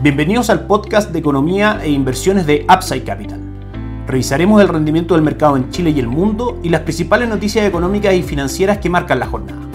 Bienvenidos al podcast de economía e inversiones de Upside Capital. Revisaremos el rendimiento del mercado en Chile y el mundo y las principales noticias económicas y financieras que marcan la jornada.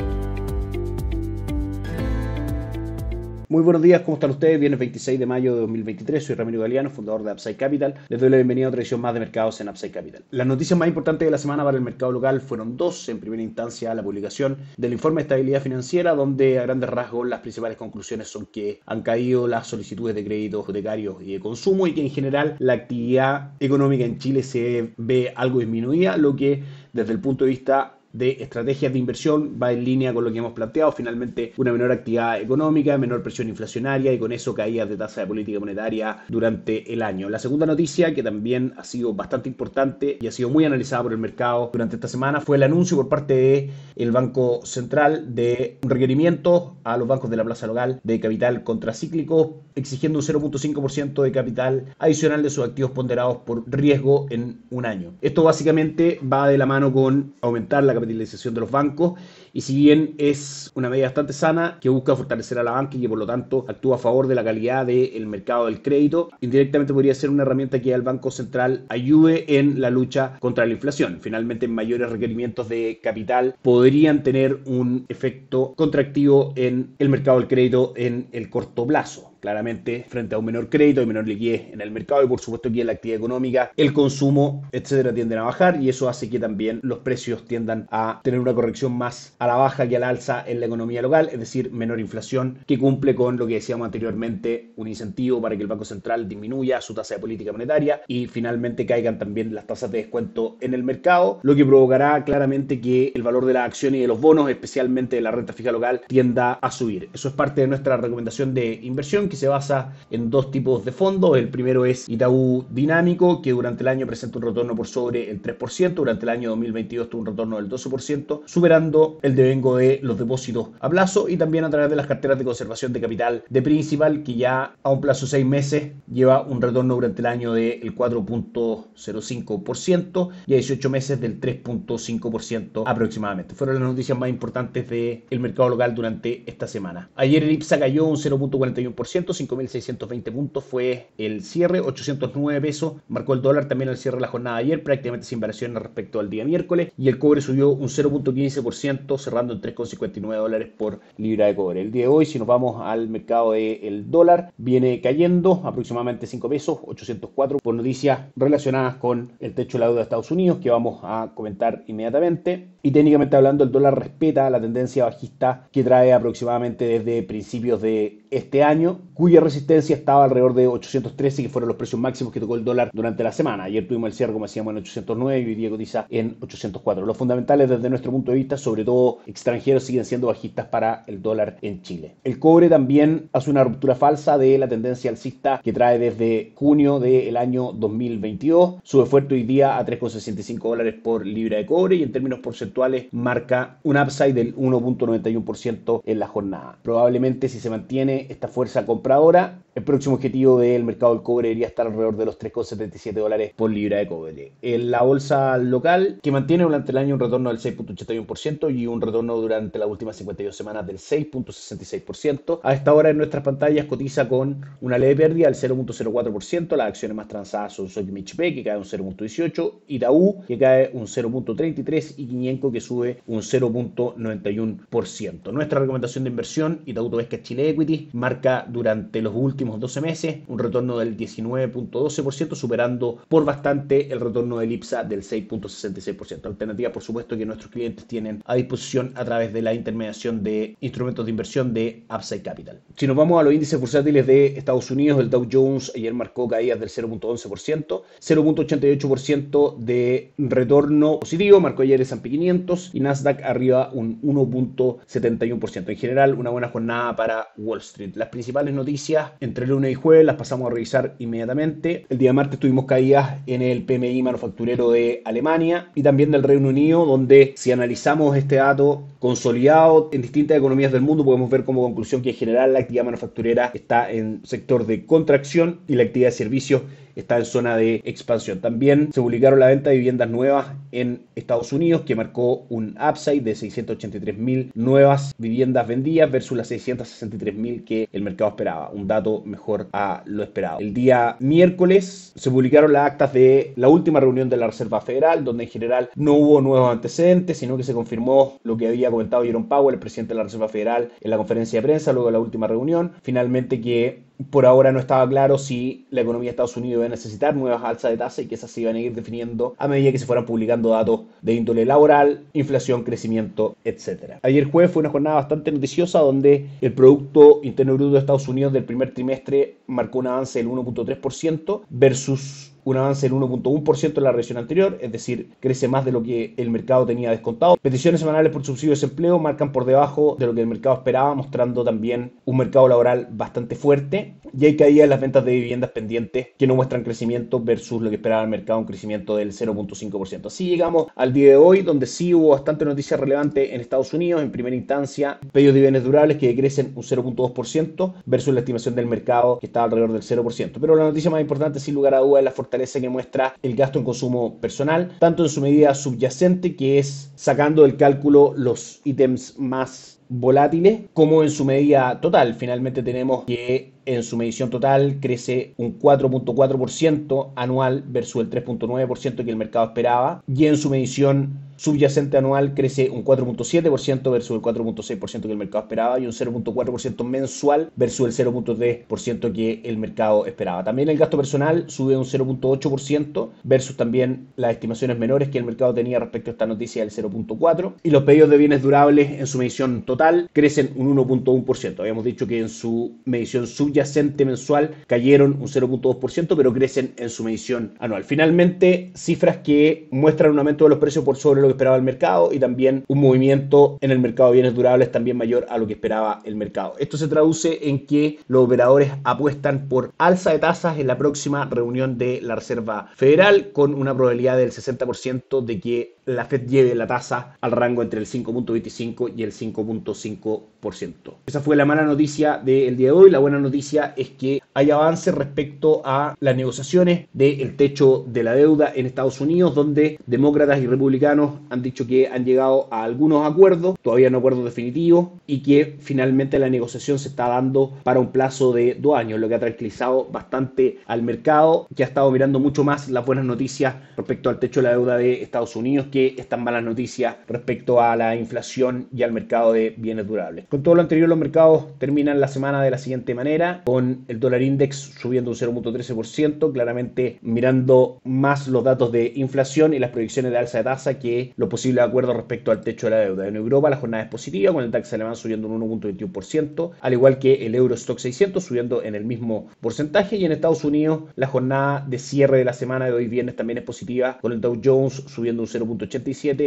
Muy buenos días, ¿cómo están ustedes? Viernes 26 de mayo de 2023, soy Ramiro Galeano, fundador de Upside Capital. Les doy la bienvenida a otra edición más de mercados en Upside Capital. Las noticias más importantes de la semana para el mercado local fueron dos. En primera instancia, la publicación del informe de estabilidad financiera, donde a grandes rasgos las principales conclusiones son que han caído las solicitudes de créditos hipotecarios y de consumo y que en general la actividad económica en Chile se ve algo disminuida, lo que desde el punto de vista de estrategias de inversión va en línea con lo que hemos planteado. Finalmente, una menor actividad económica, menor presión inflacionaria y con eso caídas de tasa de política monetaria durante el año. La segunda noticia, que también ha sido bastante importante y ha sido muy analizada por el mercado durante esta semana, fue el anuncio por parte del Banco Central de un requerimiento a los bancos de la plaza local de capital contracíclico, exigiendo un 0.5% de capital adicional de sus activos ponderados por riesgo en un año. Esto básicamente va de la mano con aumentar la capitalización de los bancos y si bien es una medida bastante sana que busca fortalecer a la banca y que por lo tanto actúa a favor de la calidad del mercado del crédito, indirectamente podría ser una herramienta que al Banco Central ayude en la lucha contra la inflación. Finalmente, mayores requerimientos de capital podrían tener un efecto contractivo en el mercado del crédito en el corto plazo. Claramente, frente a un menor crédito y menor liquidez en el mercado y por supuesto que en la actividad económica, el consumo, etcétera, tienden a bajar y eso hace que también los precios tiendan a tener una corrección más a la baja que a la alza en la economía local, es decir, menor inflación, que cumple con lo que decíamos anteriormente, un incentivo para que el Banco Central disminuya su tasa de política monetaria y finalmente caigan también las tasas de descuento en el mercado, lo que provocará claramente que el valor de las acciones y de los bonos, especialmente de la renta fija local, tienda a subir. Eso es parte de nuestra recomendación de inversión que se basa en dos tipos de fondos. El primero es Itaú Dinámico, que durante el año presenta un retorno por sobre el 3%, durante el año 2022 tuvo un retorno del 12%, superando el devengo de los depósitos a plazo y también a través de las carteras de conservación de capital de Principal, que ya a un plazo de 6 meses lleva un retorno durante el año del 4.05% y a 18 meses del 3.5% aproximadamente. Fueron las noticias más importantes del mercado local durante esta semana. Ayer el IPSA cayó un 0.41%, 5.620 puntos fue el cierre, 809 pesos marcó el dólar también al cierre de la jornada de ayer, prácticamente sin variaciones respecto al día miércoles, y el cobre subió un 0.15%, cerrando en 3.59 dólares por libra de cobre. El día de hoy, si nos vamos al mercado del dólar, viene cayendo aproximadamente 5 pesos, 804, por noticias relacionadas con el techo de la deuda de Estados Unidos, que vamos a comentar inmediatamente. Y técnicamente hablando, el dólar respeta la tendencia bajista que trae aproximadamente desde principios de este año, cuya resistencia estaba alrededor de 813, que fueron los precios máximos que tocó el dólar durante la semana. Ayer tuvimos el cierre, como decíamos, en 809 y hoy día cotiza en 804. Los fundamentales desde nuestro punto de vista, sobre todo extranjeros, siguen siendo bajistas para el dólar en Chile. El cobre también hace una ruptura falsa de la tendencia alcista que trae desde junio del año 2022. Sube fuerte hoy día a 3.65 dólares por libra de cobre y en términos porcentuales marca un upside del 1.91% en la jornada. Probablemente si se mantiene esta fuerza compradora, el próximo objetivo del mercado del cobre debería estar alrededor de los 3.77 dólares por libra de cobre. En la bolsa local, que mantiene durante el año un retorno del 6.81% y un retorno durante las últimas 52 semanas del 6.66%. A esta hora en nuestras pantallas cotiza con una leve pérdida del 0.04%. Las acciones más transadas son Sokimich-P, que cae un 0.18%, Itaú, que cae un 0.33% y Quiñenco, que sube un 0.91%. Nuestra recomendación de inversión, Itaú Tobesca Chile Equity, marca durante los últimos 12 meses un retorno del 19.12%, superando por bastante el retorno del IPSA del 6.66%. Alternativa, por supuesto, que nuestros clientes tienen a disposición a través de la intermediación de instrumentos de inversión de Upside Capital. Si nos vamos a los índices bursátiles de Estados Unidos, el Dow Jones ayer marcó caídas del 0.11%, 0.88% de retorno positivo, marcó ayer el S&P 500 y Nasdaq arriba un 1.71%. En general, una buena jornada para Wall Street. Las principales noticias entre lunes y jueves las pasamos a revisar inmediatamente. El día martes tuvimos caídas en el PMI manufacturero de Alemania y también del Reino Unido, donde si analizamos este dato consolidado en distintas economías del mundo, podemos ver como conclusión que en general la actividad manufacturera está en sector de contracción y la actividad de servicios está en zona de expansión. También se publicaron la venta de viviendas nuevas en Estados Unidos, que marcó un upside de 683.000 nuevas viviendas vendidas versus las 663.000 que el mercado esperaba, un dato mejor a lo esperado. El día miércoles se publicaron las actas de la última reunión de la Reserva Federal, donde en general no hubo nuevos antecedentes, sino que se confirmó lo que había comentado Jerome Powell, el presidente de la Reserva Federal, en la conferencia de prensa luego de la última reunión. Finalmente, que por ahora no estaba claro si la economía de Estados Unidos iba a necesitar nuevas alzas de tasa y que esas se iban a ir definiendo a medida que se fueran publicando datos de índole laboral, inflación, crecimiento, etc. Ayer jueves fue una jornada bastante noticiosa donde el Producto Interno Bruto de Estados Unidos del primer trimestre marcó un avance del 1.3% versus un avance del 1.1% en la revisión anterior, es decir, crece más de lo que el mercado tenía descontado. Peticiones semanales por subsidio de desempleo marcan por debajo de lo que el mercado esperaba, mostrando también un mercado laboral bastante fuerte. Y hay caídas en las ventas de viviendas pendientes que no muestran crecimiento versus lo que esperaba el mercado, un crecimiento del 0.5%. Así llegamos al día de hoy, donde sí hubo bastante noticia relevante en Estados Unidos. En primera instancia, pedidos de bienes durables que crecen un 0.2% versus la estimación del mercado que estaba alrededor del 0%. Pero la noticia más importante, sin lugar a dudas, es la fortaleza que muestra el gasto en consumo personal, tanto en su medida subyacente, que es sacando del cálculo los ítems más volátiles, como en su medida total. Finalmente tenemos que en su medición total crece un 4.4% anual versus el 3.9% que el mercado esperaba, y en su medición subyacente anual crece un 4.7% versus el 4.6% que el mercado esperaba, y un 0.4% mensual versus el 0.3% que el mercado esperaba. También el gasto personal sube un 0.8% versus también las estimaciones menores que el mercado tenía respecto a esta noticia del 0.4%, y los pedidos de bienes durables en su medición total crecen un 1.1%. Habíamos dicho que en su medición subyacente mensual cayeron un 0.2%, pero crecen en su medición anual. Finalmente, cifras que muestran un aumento de los precios por sobre lo que esperaba el mercado, y también un movimiento en el mercado de bienes durables también mayor a lo que esperaba el mercado. Esto se traduce en que los operadores apuestan por alza de tasas en la próxima reunión de la Reserva Federal, con una probabilidad del 60% de que la Fed lleve la tasa al rango entre el 5.25 y el 5.5%. Esa fue la mala noticia del día de hoy. La buena noticia es que hay avance respecto a las negociaciones del techo de la deuda en Estados Unidos, donde demócratas y republicanos han dicho que han llegado a algunos acuerdos, todavía no acuerdos definitivos, y que finalmente la negociación se está dando para un plazo de 2 años, lo que ha tranquilizado bastante al mercado, que ha estado mirando mucho más las buenas noticias respecto al techo de la deuda de Estados Unidos que estas malas noticias respecto a la inflación y al mercado de bienes durables. Con todo lo anterior, los mercados terminan la semana de la siguiente manera, con el dólar index subiendo un 0.13%, claramente mirando más los datos de inflación y las proyecciones de alza de tasa que los posibles acuerdos respecto al techo de la deuda. En Europa la jornada es positiva, con el DAX alemán subiendo un 1.21%, al igual que el Eurostock 600 subiendo en el mismo porcentaje, y en Estados Unidos la jornada de cierre de la semana de hoy viernes también es positiva, con el Dow Jones subiendo un 0.87,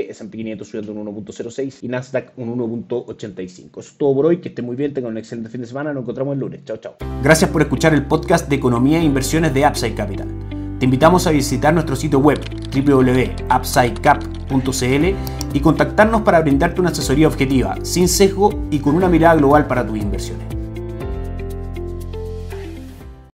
S&P 500 subiendo un 1.06 y Nasdaq un 1.85. Eso es todo por hoy, que esté muy bien, tengan un excelente fin de semana, nos encontramos el lunes. Chao, chao. Gracias por escuchar el podcast de Economía e Inversiones de Upside Capital. Te invitamos a visitar nuestro sitio web www.upsidecap.cl y contactarnos para brindarte una asesoría objetiva, sin sesgo y con una mirada global para tus inversiones.